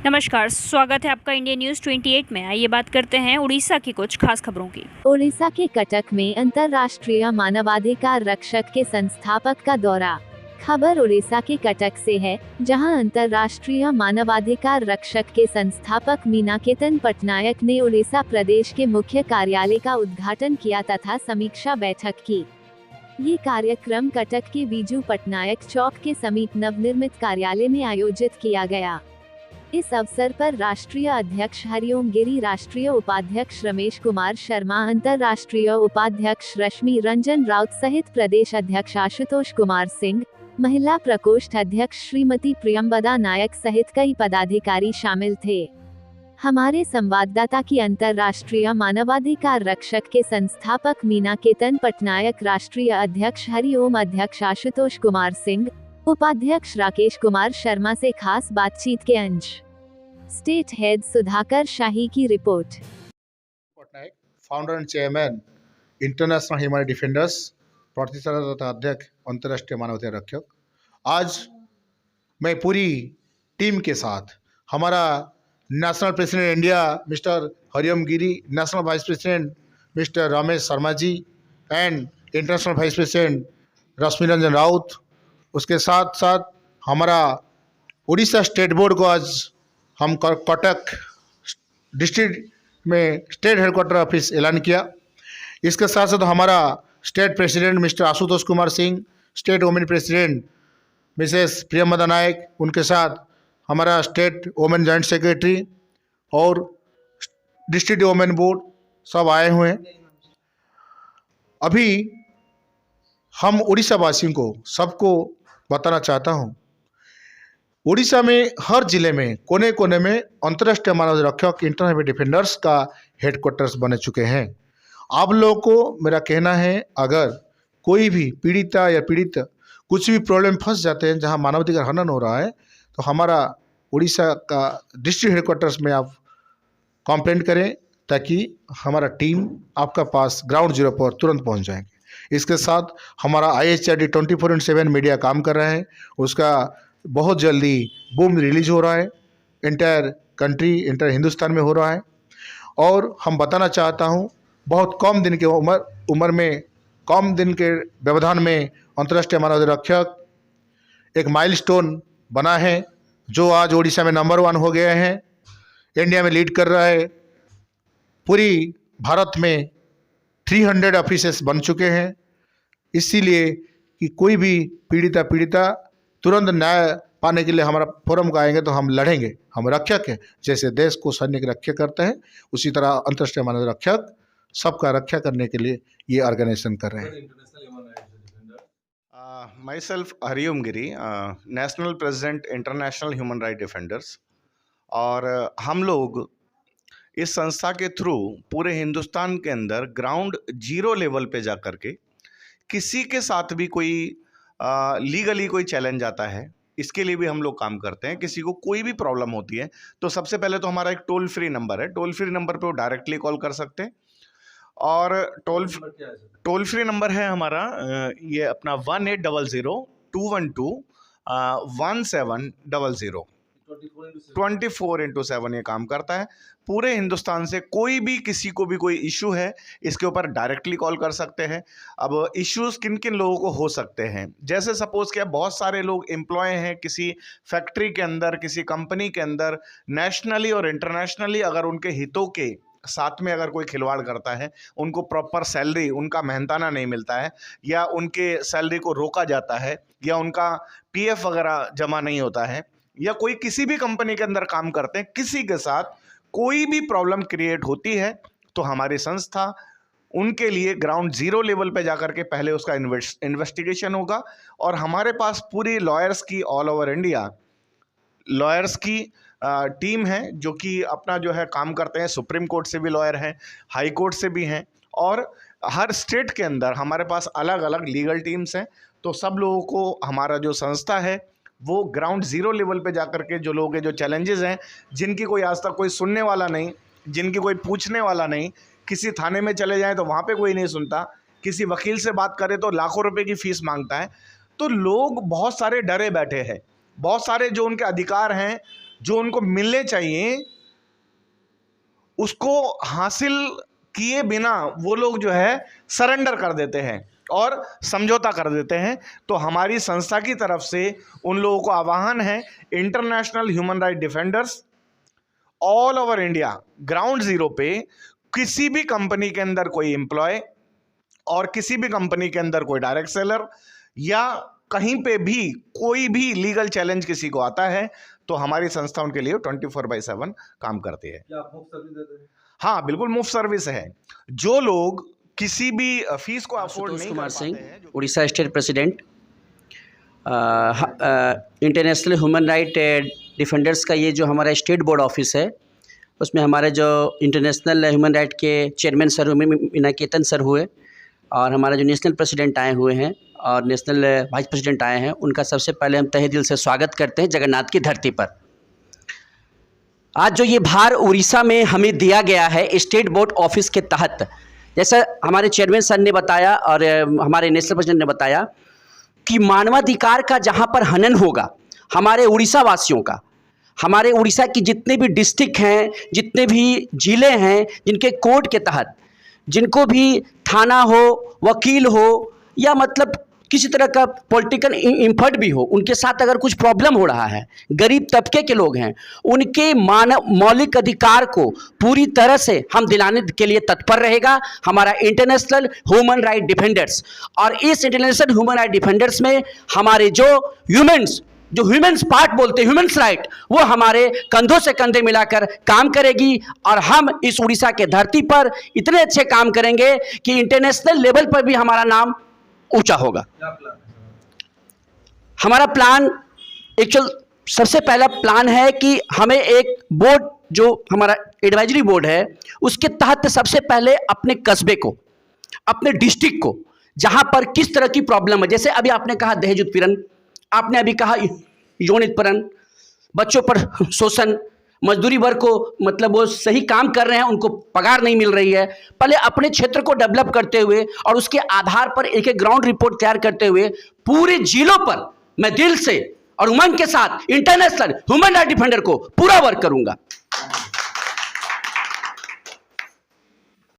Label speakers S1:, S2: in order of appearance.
S1: नमस्कार, स्वागत है आपका इंडिया न्यूज 28 में। आइए बात करते हैं उड़ीसा की कुछ खास खबरों की।
S2: ओडिशा के कटक में अंतर्राष्ट्रीय मानवाधिकार रक्षक के संस्थापक का दौरा। खबर उड़ीसा के कटक से है, जहां अंतर्राष्ट्रीय मानवाधिकार रक्षक के संस्थापक मीनाकेतन पटनायक ने उड़ीसा प्रदेश के मुख्य कार्यालय का उद्घाटन किया तथा समीक्षा बैठक की। ये कार्यक्रम कटक के बीजू पटनायक चौक के समीप नवनिर्मित कार्यालय में आयोजित किया गया। इस अवसर पर राष्ट्रीय अध्यक्ष हरिओम गिरी, राष्ट्रीय उपाध्यक्ष रमेश कुमार शर्मा, अंतर्राष्ट्रीय उपाध्यक्ष रश्मि रंजन राउत सहित प्रदेश अध्यक्ष आशुतोष कुमार सिंह, महिला प्रकोष्ठ अध्यक्ष श्रीमती प्रियंबदा नायक सहित कई पदाधिकारी शामिल थे। हमारे संवाददाता की अंतर्राष्ट्रीय मानवाधिकार रक्षक के संस्थापक मीनाकेतन पटनायक, राष्ट्रीय अध्यक्ष हरिओम, अध्यक्ष आशुतोष कुमार सिंह, उपाध्यक्ष राकेश कुमार शर्मा से खास बातचीत के अंश। स्टेट हेड सुधाकर शाही की report.
S3: Patnaik, founder and chairman international human defenders, प्रतिष्ठाता तथा अध्यक्ष अंतर्राष्ट्रीय मानवाधिकार रक्षक। आज मैं पूरी टीम के साथ हमारा national president India mister Hariom Giri, national vice president mister Ramesh Sharma ji and international vice president Rashmi Ranjan Rout, उसके साथ साथ हमारा उड़ीसा स्टेट बोर्ड को आज हम कटक डिस्ट्रिक्ट में स्टेट हेडक्वार्टर ऑफिस ऐलान किया। इसके साथ साथ हमारा state president mister Ashutosh Kumar Singh, state women president Mrs Priyambada Nayak, उनके साथ हमारा स्टेट वुमेन जॉइंट सेक्रेटरी और डिस्ट्रिक्ट वुमेन बोर्ड सब आए हुए हैं। अभी हम उड़ीसा वासियों को सबको बताना चाहता हूँ, उड़ीसा में हर जिले में कोने कोने में अंतर्राष्ट्रीय मानव रक्षक इंटरनेशनल डिफेंडर्स का हेडक्वार्टर्स बने चुके हैं। आप लोगों को मेरा कहना है, अगर कोई भी पीड़िता या पीड़ित कुछ भी प्रॉब्लम फंस जाते हैं जहां मानवाधिकार हनन हो रहा है, तो हमारा उड़ीसा का डिस्ट्रिक्ट हेडक्वार्टर्स में आप कंप्लेंट करें, ताकि हमारा टीम आपका पास ग्राउंड जीरो पर तुरंत पहुंच जाएंगे। इसके साथ हमारा IHRD 24/7 मीडिया काम कर रहा है, उसका बहुत जल्दी बूम रिलीज हो रहा है, इंटायर कंट्री, इंटायर हिंदुस्तान में हो रहा है। और हम बताना चाहता हूं, बहुत कम दिन के उम्र में, कम दिन के व्यवधान में अंतर्राष्ट्रीय मानवाधिकार रक्षक एक माइलस्टोन बना है, जो आज उड़ीसा में नंबर 1 हो गया है, इंडिया में लीड कर रहा है। पूरी भारत में 300 ऑफिसेस बन चुके हैं। इसीलिए कि कोई भी पीड़िता तुरंत न्याय पाने के लिए हमारा फोरम को आएंगे तो हम लड़ेंगे। हम रक्षक हैं, जैसे देश को सैनिक रक्षा करते हैं, उसी तरह अंतर्राष्ट्रीय मानव रक्षक सबका रक्षा करने के लिए ये ऑर्गेनाइजेशन कर रहे हैं।
S4: Myself Hariom Giri, national president international human right defenders. और हम लोग इस संस्था के थ्रू पूरे हिंदुस्तान के अंदर ग्राउंड जीरो लेवल पे जा कर के किसी के साथ भी कोई लीगली कोई चैलेंज आता है, इसके लिए भी हम लोग काम करते हैं। किसी को कोई भी प्रॉब्लम होती है तो सबसे पहले तो हमारा एक टोल फ्री नंबर है, टोल फ्री नंबर पे वो डायरेक्टली कॉल कर सकते हैं। और टोल फ्री नंबर है हमारा ये अपना 1800-212-1700। 24/7 ये काम करता है। पूरे हिंदुस्तान से कोई भी किसी को भी कोई इशू है, इसके ऊपर डायरेक्टली कॉल कर सकते हैं। अब इश्यूज किन किन लोगों को हो सकते हैं, जैसे सपोज कि बहुत सारे लोग एम्प्लॉय हैं किसी फैक्ट्री के अंदर, किसी कंपनी के अंदर, नेशनली और इंटरनेशनली, अगर उनके हितों के साथ में अगर कोई खिलवाड़ करता है, उनको प्रॉपर सैलरी, उनका मेहनताना नहीं मिलता है, या उनके सैलरी को रोका जाता है, या उनका PF वगैरह जमा नहीं होता है, या कोई किसी भी कंपनी के अंदर काम करते हैं, किसी के साथ कोई भी प्रॉब्लम क्रिएट होती है, तो हमारी संस्था उनके लिए ग्राउंड जीरो लेवल पे जाकर के पहले उसका इन्वेस्टिगेशन होगा। और हमारे पास पूरी लॉयर्स की, ऑल ओवर इंडिया लॉयर्स की टीम है, जो कि अपना जो है काम करते हैं। सुप्रीम कोर्ट से भी लॉयर हैं, हाई कोर्ट से भी हैं, और हर स्टेट के अंदर हमारे पास अलग अलग लीगल टीम्स हैं। तो सब लोगों को हमारा जो संस्था है वो ग्राउंड जीरो लेवल पे जाकर के जो लोग हैं, जो चैलेंजेस हैं, जिनकी कोई आज तक कोई सुनने वाला नहीं, जिनकी कोई पूछने वाला नहीं, किसी थाने में चले जाएं तो वहाँ पे कोई नहीं सुनता, किसी वकील से बात करें तो लाखों रुपए की फीस मांगता है, तो लोग बहुत सारे डरे बैठे हैं। बहुत सारे जो उनके अधिकार हैं जो उनको मिलने चाहिए उसको हासिल किए बिना वो लोग जो है सरेंडर कर देते हैं और समझौता कर देते हैं। तो हमारी संस्था की तरफ से उन लोगों को आह्वान है, international human right defenders all over India ground zero पे किसी भी कंपनी के अंदर कोई एम्प्लॉय और किसी भी कंपनी के अंदर कोई डायरेक्ट सेलर या कहीं पे भी कोई भी लीगल चैलेंज किसी को आता है तो हमारी संस्था उनके लिए 24/7 काम करती है।
S5: क्या आप मुफ्त सर्विस देते हैं?
S4: हाँ, बिल्कुल मुफ्त सर्विस है। जो लोग किसी भी फीस को अफोर्ड
S6: आशुतोष
S4: नहीं
S6: कुमार
S4: कर पाते
S6: सिंह,
S4: हैं,
S6: Orissa state president. International human right defenders का ये जो हमारा स्टेट बोर्ड ऑफिस है, उसमें हमारे जो इंटरनेशनल ह्यूमन राइट के चेयरमैन सर हुए, मीनाकेतन सर हुए, और हमारे जो नेशनल प्रेसिडेंट आए हुए हैं और नेशनल वाइस प्रेसिडेंट आए हैं, उनका सबसे पहले हम तहे दिल से स्वागत करते हैं जगन्नाथ की धरती पर। आज जो ये भार उड़ीसा में हमें दिया गया है स्टेट बोर्ड ऑफिस के तहत, जैसा हमारे चेयरमैन सर ने बताया और हमारे नेशनल प्रेसिडेंट ने बताया कि मानवाधिकार का जहाँ पर हनन होगा, हमारे उड़ीसा वासियों का, हमारे उड़ीसा की जितने भी डिस्ट्रिक्ट हैं, जितने भी ज़िले हैं, जिनके कोर्ट के तहत जिनको भी थाना हो, वकील हो या मतलब किसी तरह का पॉलिटिकल इम्फर्ट भी हो, उनके साथ अगर कुछ प्रॉब्लम हो रहा है, गरीब तबके के लोग हैं, उनके मौलिक अधिकार को पूरी तरह से हम दिलाने के लिए तत्पर रहेगा हमारा इंटरनेशनल ह्यूमन राइट डिफेंडर्स। और इस इंटरनेशनल ह्यूमन राइट डिफेंडर्स में हमारे जो ह्यूमन्स पार्ट बोलते हैं, ह्यूमन्स राइट, वो हमारे कंधों से कंधे मिलाकर काम करेगी और हम इस उड़ीसा के धरती पर इतने अच्छे काम करेंगे कि इंटरनेशनल लेवल पर भी हमारा नाम ऊंचा होगा।
S5: क्या प्लान है?
S6: हमारा प्लान एक्चुअल सबसे पहला प्लान है कि हमें एक बोर्ड, जो हमारा एडवाइजरी बोर्ड है, उसके तहत सबसे पहले अपने कस्बे को, अपने डिस्ट्रिक्ट को, जहां पर किस तरह की प्रॉब्लम है, जैसे अभी आपने कहा दहेज उत्पीड़न, आपने अभी कहा यौन उत्पीड़न, बच्चों पर शोषण, मजदूरी वर्ग को मतलब वो सही काम कर रहे हैं उनको पगार नहीं मिल रही है, पहले अपने क्षेत्र को डेवलप करते हुए और उसके आधार पर एक एक ग्राउंड रिपोर्ट तैयार करते हुए पूरे जिलों पर मैं दिल से और उमंग के साथ इंटरनेशनल ह्यूमन राइट डिफेंडर को पूरा वर्क करूंगा।